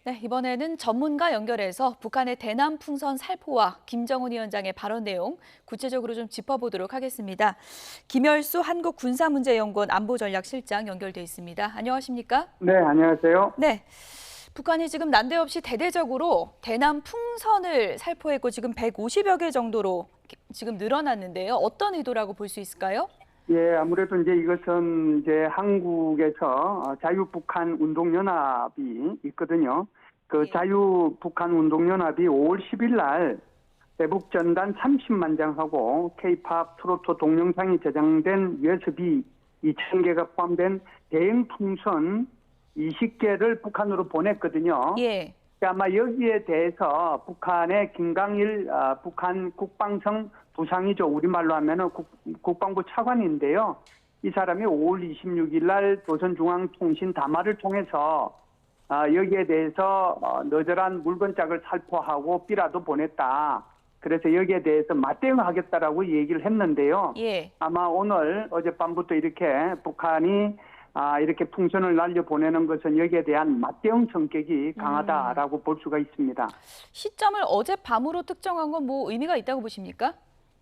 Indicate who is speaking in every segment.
Speaker 1: 네, 이번에는 전문가 연결해서 북한의 대남 풍선 살포와 김정은 위원장의 발언 내용 구체적으로 좀 짚어보도록 하겠습니다. 김열수 한국군사문제연구원 안보전략실장 연결돼 있습니다. 안녕하십니까?
Speaker 2: 네, 안녕하세요.
Speaker 1: 네, 북한이 지금 난데없이 대대적으로 대남 풍선을 살포했고 지금 150여 개 정도로 지금 늘어났는데요. 어떤 의도라고 볼 수 있을까요?
Speaker 2: 예, 아무래도 이제 이것은 이제 한국에서 자유북한 운동연합이 있거든요. 그
Speaker 1: 예.
Speaker 2: 자유북한 운동연합이 5월 10일 날 대북 전단 30만 장하고 K-팝 트로트 동영상이 저장된 USB 2,000개가 포함된 대형 풍선 20개를 북한으로 보냈거든요.
Speaker 1: 예.
Speaker 2: 아마 여기에 대해서 북한의 김강일 북한 국방성 부상이죠. 우리말로 하면은 국방부 차관인데요. 이 사람이 5월 26일 날 조선중앙통신 담화를 통해서 여기에 대해서 너절한 물건짝을 살포하고 삐라도 보냈다. 그래서 여기에 대해서 맞대응하겠다라고 얘기를 했는데요.
Speaker 1: 예.
Speaker 2: 아마 오늘 어젯밤부터 이렇게 북한이 이렇게 풍선을 날려보내는 것은 여기에 대한 맞대응 성격이 강하다라고 볼 수가 있습니다.
Speaker 1: 시점을 어젯밤으로 특정한 건 뭐 의미가 있다고 보십니까?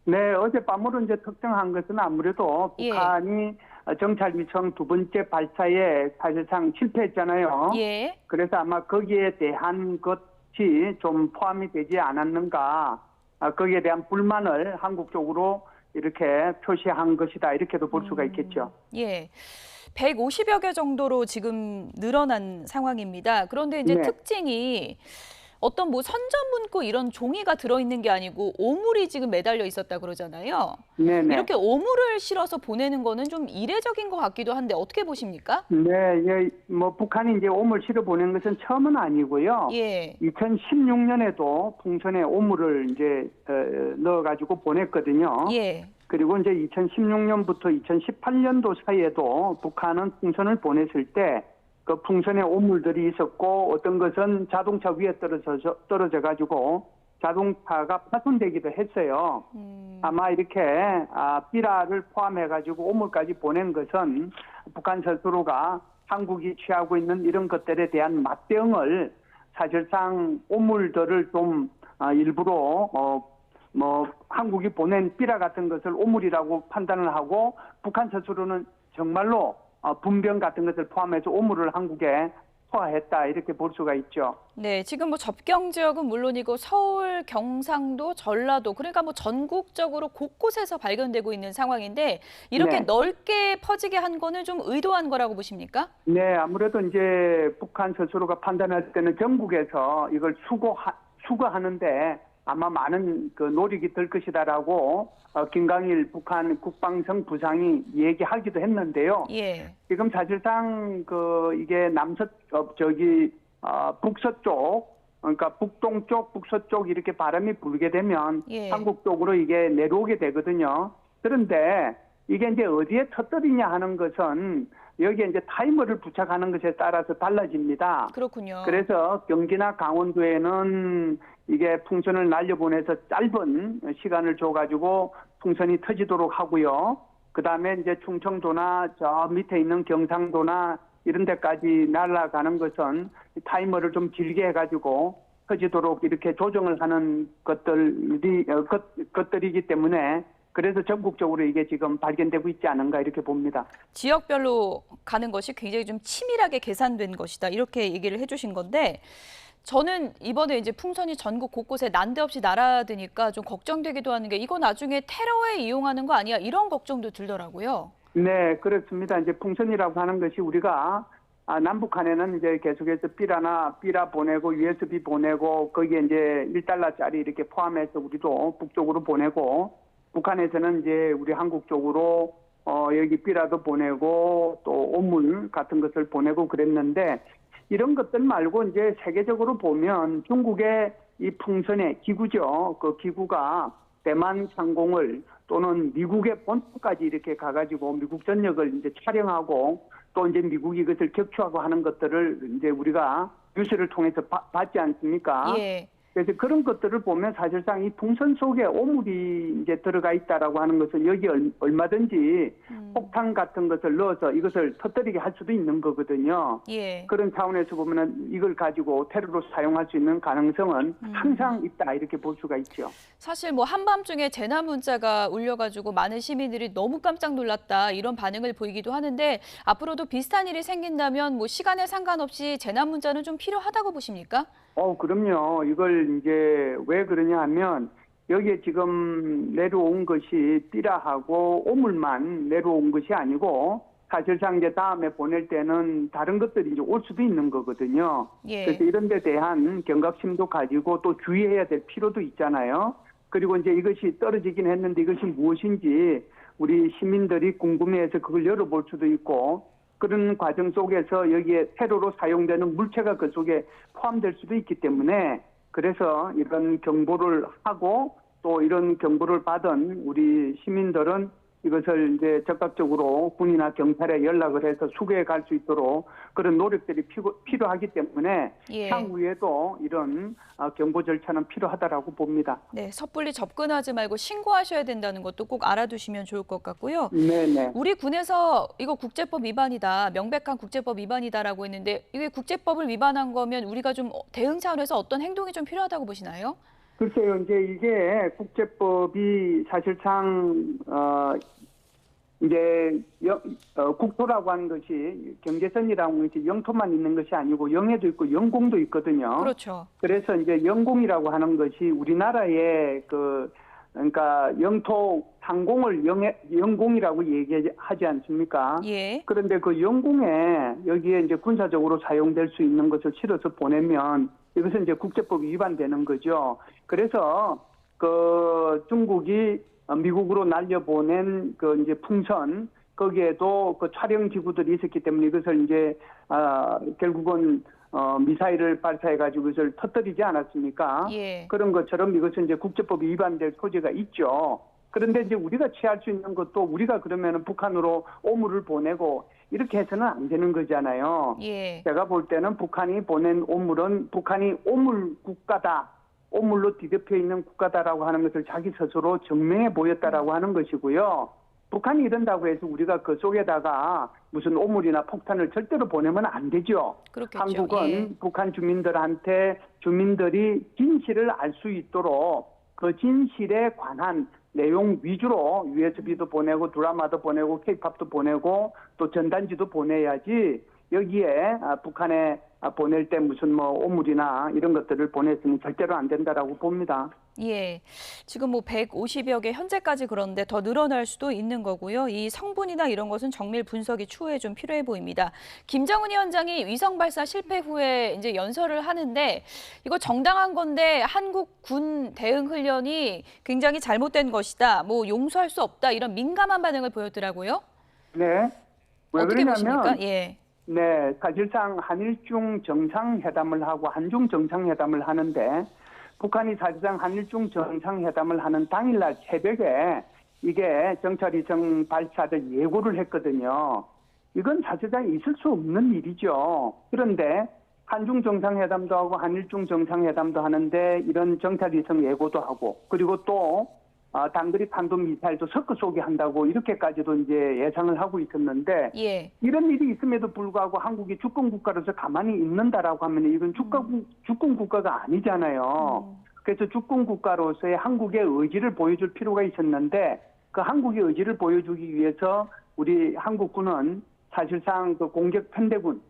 Speaker 2: 네, 어젯밤으로 이제 특정한 것은 아무래도
Speaker 1: 예.
Speaker 2: 북한이 정찰위성 두 번째 발사에 사실상 실패했잖아요.
Speaker 1: 예.
Speaker 2: 그래서 아마 거기에 대한 것이 좀 포함이 되지 않았는가, 거기에 대한 불만을 한국 쪽으로 이렇게 표시한 것이다, 이렇게도 볼 수가 있겠죠.
Speaker 1: 예. 150여 개 정도로 지금 늘어난 상황입니다. 그런데 이제
Speaker 2: 네.
Speaker 1: 특징이 어떤 뭐 선전 문구 이런 종이가 들어있는 게 아니고 오물이 지금 매달려 있었다 그러잖아요.
Speaker 2: 네네.
Speaker 1: 이렇게 오물을 실어서 보내는 거는 좀 이례적인 것 같기도 한데 어떻게 보십니까?
Speaker 2: 네, 예, 뭐 북한이 이제 오물 실어 보낸 것은 처음은 아니고요.
Speaker 1: 예.
Speaker 2: 2016년에도 풍선에 오물을 이제 넣어가지고 보냈거든요.
Speaker 1: 예.
Speaker 2: 그리고 이제 2016년부터 2018년도 사이에도 북한은 풍선을 보냈을 때 그 풍선에 오물들이 있었고 어떤 것은 자동차 위에 떨어져 가지고 자동차가 파손되기도 했어요. 아마 이렇게 삐라를 포함해 가지고 오물까지 보낸 것은 북한 스스로가 한국이 취하고 있는 이런 것들에 대한 맞대응을 사실상 오물들을 좀 일부러 뭐 한국이 보낸 삐라 같은 것을 오물이라고 판단을 하고 북한 스스로는 정말로 분변 같은 것을 포함해서 오물을 한국에 포화했다, 이렇게 볼 수가 있죠.
Speaker 1: 네, 지금 뭐 접경 지역은 물론이고 서울, 경상도, 전라도 그러니까 뭐 전국적으로 곳곳에서 발견되고 있는 상황인데 이렇게
Speaker 2: 네.
Speaker 1: 넓게 퍼지게 한 거는 좀 의도한 거라고 보십니까?
Speaker 2: 네, 아무래도 이제 북한 스스로가 판단할 때는 전국에서 이걸 수거하는데 아마 많은 그 노력이 들 것이다라고 김강일 북한 국방성 부상이 얘기하기도 했는데요.
Speaker 1: 예.
Speaker 2: 지금 사실상 이게 북서쪽, 그러니까 북동쪽, 북서쪽 이렇게 바람이 불게 되면
Speaker 1: 예.
Speaker 2: 한국 쪽으로 이게 내려오게 되거든요. 그런데 이게 이제 어디에 터뜨리냐 하는 것은 여기에 이제 타이머를 부착하는 것에 따라서 달라집니다.
Speaker 1: 그렇군요.
Speaker 2: 그래서 경기나 강원도에는 이게 풍선을 날려보내서 짧은 시간을 줘가지고 풍선이 터지도록 하고요. 그 다음에 이제 충청도나 저 밑에 있는 경상도나 이런 데까지 날아가는 것은 타이머를 좀 길게 해가지고 터지도록 이렇게 조정을 하는 것들이기 때문에 그래서 전국적으로 이게 지금 발견되고 있지 않은가, 이렇게 봅니다.
Speaker 1: 지역별로 가는 것이 굉장히 좀 치밀하게 계산된 것이다. 이렇게 얘기를 해주신 건데 저는 이번에 이제 풍선이 전국 곳곳에 난데없이 날아드니까 좀 걱정되기도 하는 게 이거 나중에 테러에 이용하는 거 아니야? 이런 걱정도 들더라고요.
Speaker 2: 네, 그렇습니다. 이제 풍선이라고 하는 것이 우리가 남북한에는 이제 계속해서 삐라 보내고 USB 보내고 거기에 이제 1달러짜리 이렇게 포함해서 우리도 북쪽으로 보내고 북한에서는 이제 우리 한국 쪽으로 여기 삐라도 보내고 또 오물 같은 것을 보내고 그랬는데 이런 것들 말고 이제 세계적으로 보면 중국의 이 풍선의 기구죠. 그 기구가 대만 상공을 또는 미국의 본토까지 이렇게 가가지고 미국 전역을 이제 촬영하고 또 이제 미국이 이것을 격추하고 하는 것들을 이제 우리가 뉴스를 통해서 봤지 않습니까?
Speaker 1: 예.
Speaker 2: 그래서 그런 것들을 보면 사실상 이 풍선 속에 오물이 이제 들어가 있다라고 하는 것은 여기 얼마든지 폭탄 같은 것을 넣어서 이것을 터뜨리게 할 수도 있는 거거든요.
Speaker 1: 예.
Speaker 2: 그런 차원에서 보면은 이걸 가지고 테러로 사용할 수 있는 가능성은 항상 있다 이렇게 볼 수가 있죠.
Speaker 1: 사실 뭐 한밤중에 재난 문자가 울려가지고 많은 시민들이 너무 깜짝 놀랐다 이런 반응을 보이기도 하는데 앞으로도 비슷한 일이 생긴다면 뭐 시간에 상관없이 재난 문자는 좀 필요하다고 보십니까?
Speaker 2: 그럼요. 이걸 이제 왜 그러냐 하면 여기에 지금 내려온 것이 삐라하고 오물만 내려온 것이 아니고 사실상 이제 다음에 보낼 때는 다른 것들이 이제 올 수도 있는 거거든요.
Speaker 1: 예.
Speaker 2: 그래서 이런 데 대한 경각심도 가지고 또 주의해야 될 필요도 있잖아요. 그리고 이제 이것이 떨어지긴 했는데 이것이 무엇인지 우리 시민들이 궁금해해서 그걸 열어볼 수도 있고 그런 과정 속에서 여기에 테러로 사용되는 물체가 그 속에 포함될 수도 있기 때문에 그래서 이런 경보를 하고 또 이런 경보를 받은 우리 시민들은 이것을 이제 적극적으로 군이나 경찰에 연락을 해서 수거해 갈 수 있도록 그런 노력들이 필요하기 때문에
Speaker 1: 예.
Speaker 2: 향후에도 이런 경보 절차는 필요하다라고 봅니다.
Speaker 1: 네, 섣불리 접근하지 말고 신고하셔야 된다는 것도 꼭 알아두시면 좋을 것 같고요.
Speaker 2: 네네.
Speaker 1: 우리 군에서 이거 국제법 위반이다, 명백한 국제법 위반이다라고 했는데 이게 국제법을 위반한 거면 우리가 좀 대응 차원에서 어떤 행동이 좀 필요하다고 보시나요?
Speaker 2: 글쎄요, 이제 이게 국제법이 사실상 이제 국토라고 하는 것이 경제선이라고 하는 것이 영토만 있는 것이 아니고 영해도 있고 영공도 있거든요.
Speaker 1: 그렇죠.
Speaker 2: 그래서 이제 영공이라고 하는 것이 우리나라의 그러니까 영토 상공을 영공이라고 얘기하지 않습니까?
Speaker 1: 예.
Speaker 2: 그런데 그 영공에 여기에 이제 군사적으로 사용될 수 있는 것을 실어서 보내면 이것은 이제 국제법 위반되는 거죠. 그래서 그 중국이 미국으로 날려보낸 그 이제 풍선 거기에도 그 촬영 기구들이 있었기 때문에 이것을 이제 결국은 미사일을 발사해가지고 이것을 터뜨리지 않았습니까?
Speaker 1: 예.
Speaker 2: 그런 것처럼 이것은 이제 국제법이 위반될 소지가 있죠. 그런데 이제 우리가 취할 수 있는 것도 우리가 그러면은 북한으로 오물을 보내고 이렇게 해서는 안 되는 거잖아요.
Speaker 1: 예.
Speaker 2: 제가 볼 때는 북한이 보낸 오물은 북한이 오물 국가다. 오물로 뒤덮여 있는 국가다라고 하는 것을 자기 스스로 증명해 보였다라고 하는 것이고요. 북한이 이런다고 해서 우리가 그 속에다가 무슨 오물이나 폭탄을 절대로 보내면 안 되죠.
Speaker 1: 그렇겠죠.
Speaker 2: 한국은
Speaker 1: 예.
Speaker 2: 북한 주민들한테 주민들이 진실을 알 수 있도록 그 진실에 관한 내용 위주로 USB도 보내고 드라마도 보내고 K-팝도 보내고 또 전단지도 보내야지 여기에 북한에 보낼 때 무슨 뭐 오물이나 이런 것들을 보냈으면 절대로 안 된다라고 봅니다.
Speaker 1: 예. 지금 뭐 150여 개 현재까지 그런데 더 늘어날 수도 있는 거고요. 이 성분이나 이런 것은 정밀 분석이 추후에 좀 필요해 보입니다. 김정은 위원장이 위성 발사 실패 후에 이제 연설을 하는데 이거 정당한 건데 한국 군 대응 훈련이 굉장히 잘못된 것이다. 뭐 용서할 수 없다. 이런 민감한 반응을 보였더라고요.
Speaker 2: 네. 왜
Speaker 1: 어떻게
Speaker 2: 그러냐면
Speaker 1: 보십니까? 예.
Speaker 2: 네, 사실상 한일중 정상회담을 하고 한중 정상회담을 하는데 북한이 사실상 한일중 정상회담을 하는 당일날 새벽에 이게 정찰위성 발사를 예고를 했거든요. 이건 사실상 있을 수 없는 일이죠. 그런데 한중 정상회담도 하고 한일중 정상회담도 하는데 이런 정찰위성 예고도 하고 그리고 또 단거리 탄도미사일도 섞어 소개한다고 이렇게까지도 이제 예상을 하고 있었는데
Speaker 1: 예.
Speaker 2: 이런 일이 있음에도 불구하고 한국이 주권 국가로서 가만히 있는다라고 하면 이건 주권 국가가 아니잖아요. 그래서 주권 국가로서의 한국의 의지를 보여줄 필요가 있었는데 그 한국의 의지를 보여주기 위해서 우리 한국군은 사실상 그 공격 편대군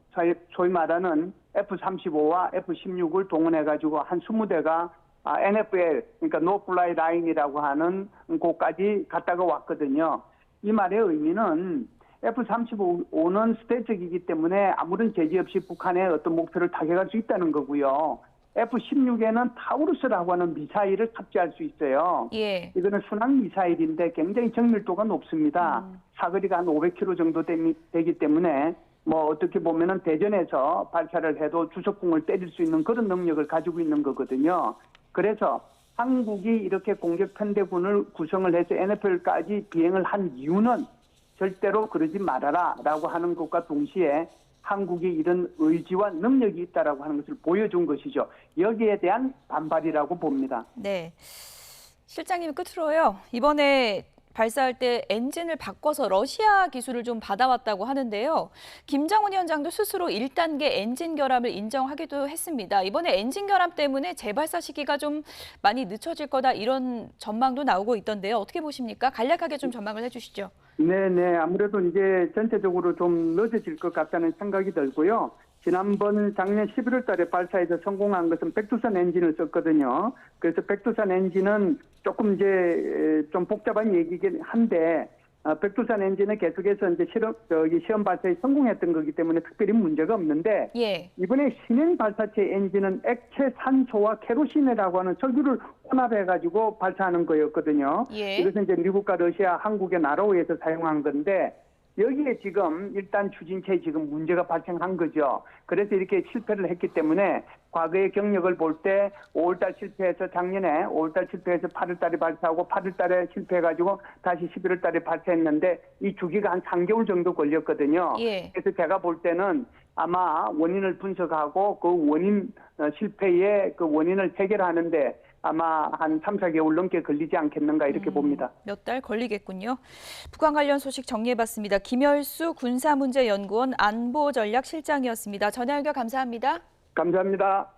Speaker 2: 소위 말하는 F-35와 F-16을 동원해가지고 한 20대가 NFL, 그러니까 No Fly Line이라고 하는 곳까지 갔다가 왔거든요. 이 말의 의미는 F-35는 스텔스기이기 때문에 아무런 제재 없이 북한의 어떤 목표를 타격할 수 있다는 거고요. F-16에는 타우루스라고 하는 미사일을 탑재할 수 있어요.
Speaker 1: 예.
Speaker 2: 이거는 순항 미사일인데 굉장히 정밀도가 높습니다. 사거리가 한 500km 정도 되기 때문에 뭐 어떻게 보면은 대전에서 발사를 해도 주석궁을 때릴 수 있는 그런 능력을 가지고 있는 거거든요. 그래서 한국이 이렇게 공격 편대군을 구성을 해서 NFL까지 비행을 한 이유는 절대로 그러지 말아라라고 하는 것과 동시에 한국이 이런 의지와 능력이 있다라고 하는 것을 보여준 것이죠. 여기에 대한 반발이라고 봅니다.
Speaker 1: 네. 실장님 끝으로요. 이번에 발사할 때 엔진을 바꿔서 러시아 기술을 좀 받아왔다고 하는데요. 김정은 위원장도 스스로 1단계 엔진 결함을 인정하기도 했습니다. 이번에 엔진 결함 때문에 재발사 시기가 좀 많이 늦춰질 거다 이런 전망도 나오고 있던데요. 어떻게 보십니까? 간략하게 좀 전망을 해주시죠.
Speaker 2: 네네. 아무래도 이제 전체적으로 좀 늦어질 것 같다는 생각이 들고요. 지난번 작년 11월 달에 발사해서 성공한 것은 백두산 엔진을 썼거든요. 그래서 백두산 엔진은 조금 이제 좀 복잡한 얘기긴 한데, 백두산 엔진은 계속해서 이제 시험 발사에 성공했던 거기 때문에 특별히 문제가 없는데,
Speaker 1: 예.
Speaker 2: 이번에 신형 발사체 엔진은 액체 산소와 케로신이라고 하는 석유를 혼합해가지고 발사하는 거였거든요.
Speaker 1: 예.
Speaker 2: 이것은 이제 미국과 러시아, 한국의 나로에서 사용한 건데, 여기에 지금 일단 추진체에 지금 문제가 발생한 거죠. 그래서 이렇게 실패를 했기 때문에 과거의 경력을 볼 때 5월달 실패해서 작년에 5월달 실패해서 8월달에 발사하고 8월달에 실패해가지고 다시 11월달에 발사했는데 이 주기가 한 3개월 정도 걸렸거든요.
Speaker 1: 예.
Speaker 2: 그래서 제가 볼 때는 아마 원인을 분석하고 그 원인 실패의 그 원인을 해결하는데 아마 한 3, 4개월 넘게 걸리지 않겠는가 이렇게 봅니다.
Speaker 1: 몇 달 걸리겠군요. 북한 관련 소식 정리해봤습니다. 김열수 군사문제연구원 안보전략실장이었습니다. 전화 연결 감사합니다.
Speaker 2: 감사합니다.